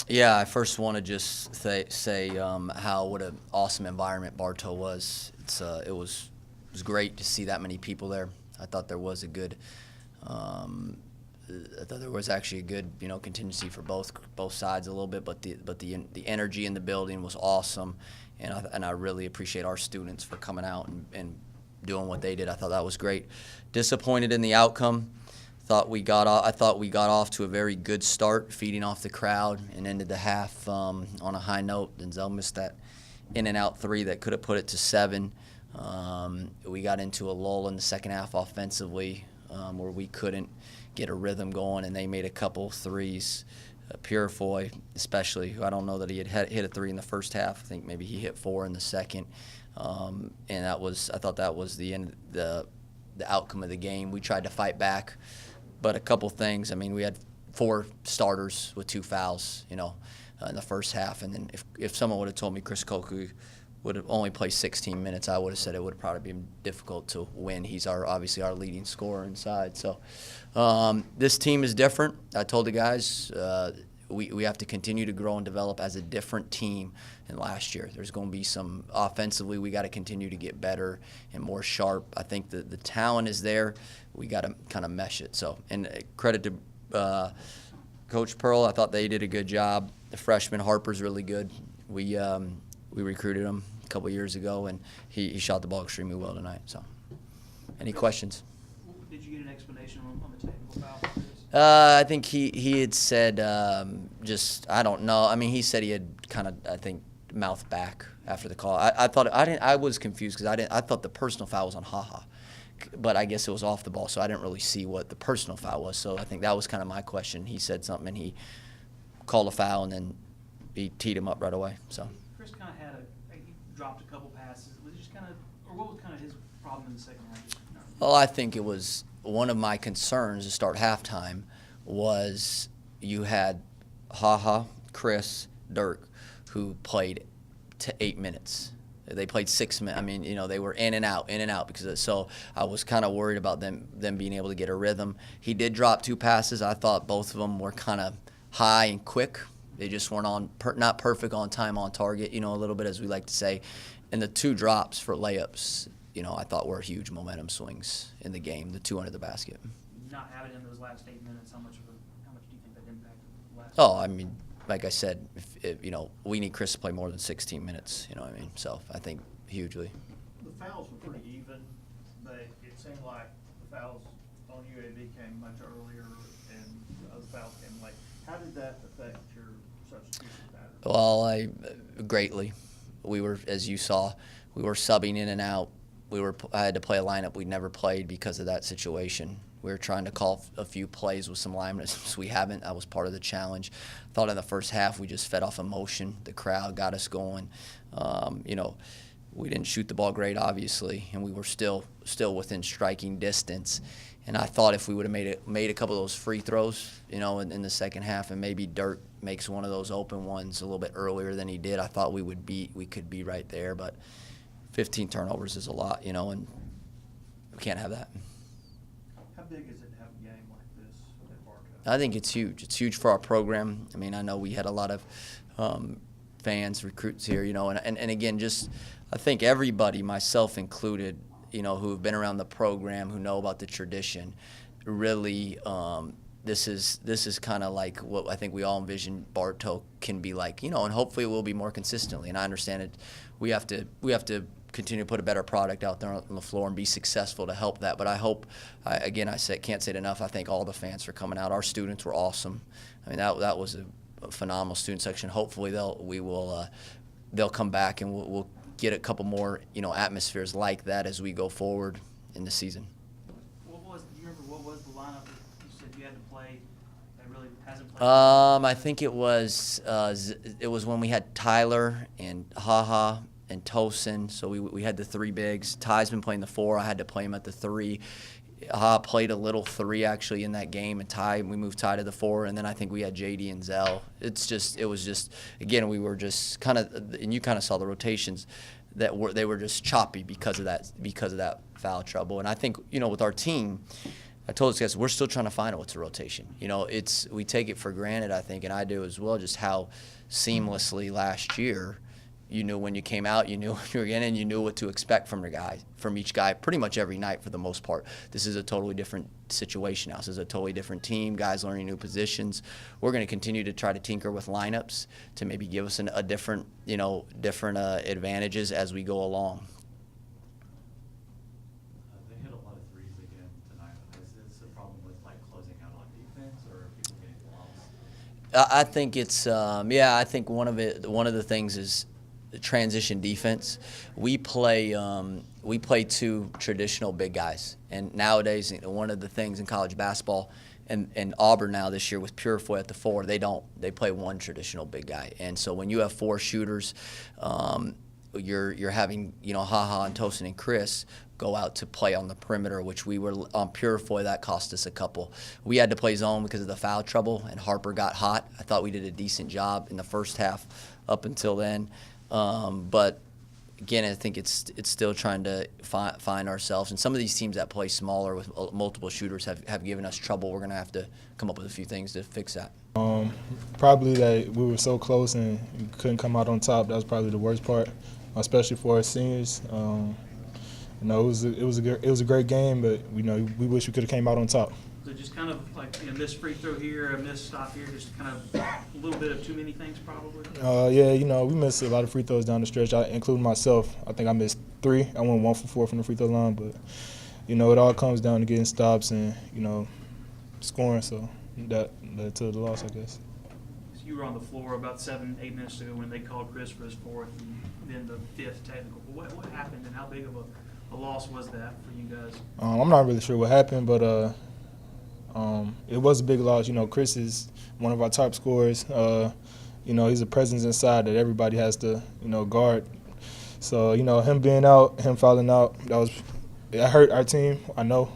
Yeah, I first want to just say what an awesome environment Bartow was. It was great to see that many people there. I thought there was a good, I thought there was actually a good contingency for both sides a little bit, but the energy in the building was awesome, and I really appreciate our students for coming out and doing what they did. I thought that was great. Disappointed in the outcome. I thought we got off to a very good start, feeding off the crowd, and ended the half on a high note. Denzel missed that in and out three that could have put it to 7. We got into a lull in the second half offensively where we couldn't get a rhythm going, and they made a couple threes. Purifoy, especially, who I don't know that he had hit a 3 in the first half. I think maybe he hit 4 in the second, and I thought that was the end, the outcome of the game. We tried to fight back. But a couple things. I mean, we had 4 starters with 2 fouls, in the first half. And then if someone would have told me Chris Koku would have only played 16 minutes, I would have said it would have probably been difficult to win. He's obviously our leading scorer inside. So this team is different. I told the guys we have to continue to grow and develop as a different team than last year. There's going to be some offensively. We got to continue to get better and more sharp. I think the talent is there. We got to kind of mesh it. So, and credit to Coach Pearl. I thought they did a good job. The freshman Harper's really good. We recruited him a couple years ago, and he shot the ball extremely well tonight. So, any questions? Did you get an explanation on the technical foul? I think he had said I don't know. I mean, he said he had kind of, I think, mouthed back after the call. I was confused because I thought the personal foul was on Haha, but I guess it was off the ball, so I didn't really see what the personal foul was. So I think that was kind of my question. He said something and he called a foul, and then he teed him up right away. So Chris kind of he dropped a couple passes. Was it just kind of, or what was kind of his problem in the second half? Well, I think it was one of my concerns to start halftime was you had Haha, Chris, Dirk, who played 8 minutes. They played 6 minutes. I mean, they were in and out so I was kind of worried about them being able to get a rhythm. He did drop 2 passes. I thought both of them were kind of high and quick. They just weren't not perfect on time, on target, a little bit, as we like to say. And the 2 drops for layups, I thought were huge momentum swings in the game, the 2 under the basket. Not having him those last 8 minutes, how much do you think that impacted the last? Oh, I mean, like I said, if we need Chris to play more than 16 minutes, what I mean? So I think hugely. The fouls were pretty even, but it seemed like the fouls on UAB came much earlier and the other fouls came late. How did that affect your substitution pattern? Well, greatly. We were, as you saw, we were subbing in and out. I had to play a lineup we'd never played because of that situation. We were trying to call a few plays with some linemen. We haven't. That was part of the challenge. I thought in the first half we just fed off emotion. The crowd got us going. We didn't shoot the ball great, obviously, and we were still within striking distance. And I thought if we would have made a couple of those free throws, in the second half, and maybe Dirk makes one of those open ones a little bit earlier than he did, I thought we could be right there. But 15 turnovers is a lot, and we can't have that. How big is it to have a game like this at Bartow? I think it's huge. It's huge for our program. I mean, I know we had a lot of fans, recruits here, and again, just I think everybody, myself included, who have been around the program, who know about the tradition, really this is kind of like what I think we all envision Bartow can be like, and hopefully it will be more consistently. And I understand it. We have to continue to put a better product out there on the floor and be successful to help that. But I hope, can't say it enough, I thank all the fans for coming out. Our students were awesome. I mean, that was a phenomenal student section. Hopefully they'll come back and we'll get a couple more, atmospheres like that as we go forward in the season. Do you remember what was the lineup that you said you had to play that really hasn't played? I think it was when we had Tyler and Haha and Tosin, so we had the 3 bigs. Ty's been playing the 4. I had to play him at the 3. Played a little 3 actually in that game, and we moved Ty to the 4, and then I think we had JD and Zell. It was just again, we were just kind of, and you kind of saw the rotations they were just choppy because of that foul trouble. And I think with our team, I told us guys we're still trying to find out what's a rotation. You know, we take it for granted, I think, and I do as well, just how seamlessly last year, you knew when you came out, you knew when you were in, and you knew what to expect from each guy, pretty much every night for the most part. This is a totally different situation now. This is a totally different team. Guys learning new positions. We're going to continue to try to tinker with lineups to maybe give us a different advantages as we go along. They hit a lot of threes again tonight. Is this a problem with closing out on defense, or are people getting lost? I think it's I think one of the things is transition defense. We play two traditional big guys, and nowadays one of the things in college basketball, and Auburn now this year with Purifoy at the 4, they play one traditional big guy, and so when you have 4 shooters, you're having HaHa and Tosin and Chris go out to play on the perimeter, which we were on Purifoy. That cost us a couple. We had to play zone because of the foul trouble, and Harper got hot. I thought we did a decent job in the first half up until then. But again, I think it's still trying to find ourselves. And some of these teams that play smaller with multiple shooters have given us trouble. We're going to have to come up with a few things to fix that. Probably that we were so close and we couldn't come out on top. That was probably the worst part, especially for our seniors. It was a great game, but we wish we could have came out on top. So just kind of like a missed free throw here, a missed stop here, just kind of a little bit of too many things probably? We missed a lot of free throws down the stretch, including myself. I think I missed 3. I went 1 for 4 from the free throw line, but, it all comes down to getting stops and, scoring. So that led to the loss, I guess. So you were on the floor about 7-8 minutes ago when they called Chris for his 4th and then the 5th technical. What happened and how big of a loss was that for you guys? I'm not really sure what happened, but it was a big loss. Chris is one of our top scorers. He's a presence inside that everybody has to, guard. So, him being out, him fouling out, it hurt our team, I know.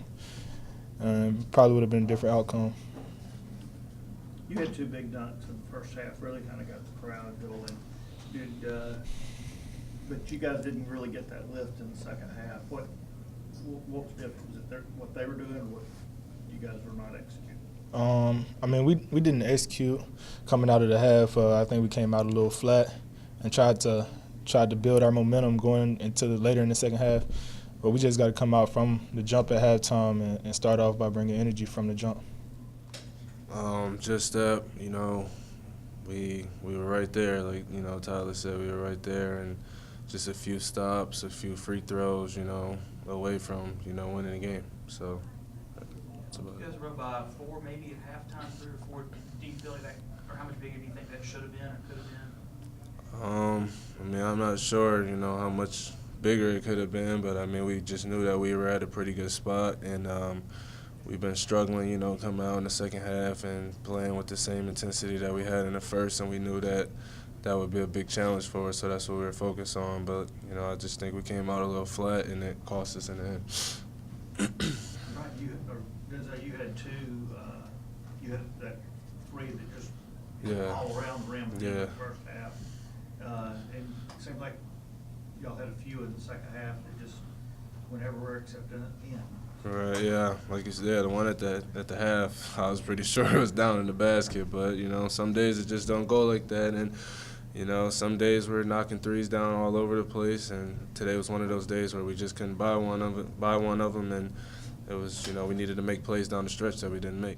Probably would have been a different outcome. You had 2 big dunks in the first half, really kind of got the crowd going. But you guys didn't really get that lift in the second half. What was different? Was it what they were doing or what you guys were not executing? We didn't execute coming out of the half. I think we came out a little flat and tried to build our momentum going into later in the second half. But we just got to come out from the jump at halftime and start off by bringing energy from the jump. We were right there, like Tyler said, we were right there, and just a few stops, a few free throws, away from winning the game. So. You guys were up by 4 maybe at halftime, 3 or 4. Do you feel like that, or how much bigger do you think that should have been or could have been? I'm not sure, how much bigger it could have been, but we just knew that we were at a pretty good spot, and we've been struggling, coming out in the second half and playing with the same intensity that we had in the first, and we knew that would be a big challenge for us, so that's what we were focused on. But I just think we came out a little flat, and it cost us in the end. You had 2. You had that 3 that just all around the rim in the first half. And it seemed like y'all had a few in the second half that just went everywhere except in the end. Right, yeah. Like you said, the one at the half, I was pretty sure it was down in the basket. But, some days it just don't go like that. And, some days we're knocking threes down all over the place. And today was one of those days where we just couldn't buy one of them. And it was, we needed to make plays down the stretch that we didn't make.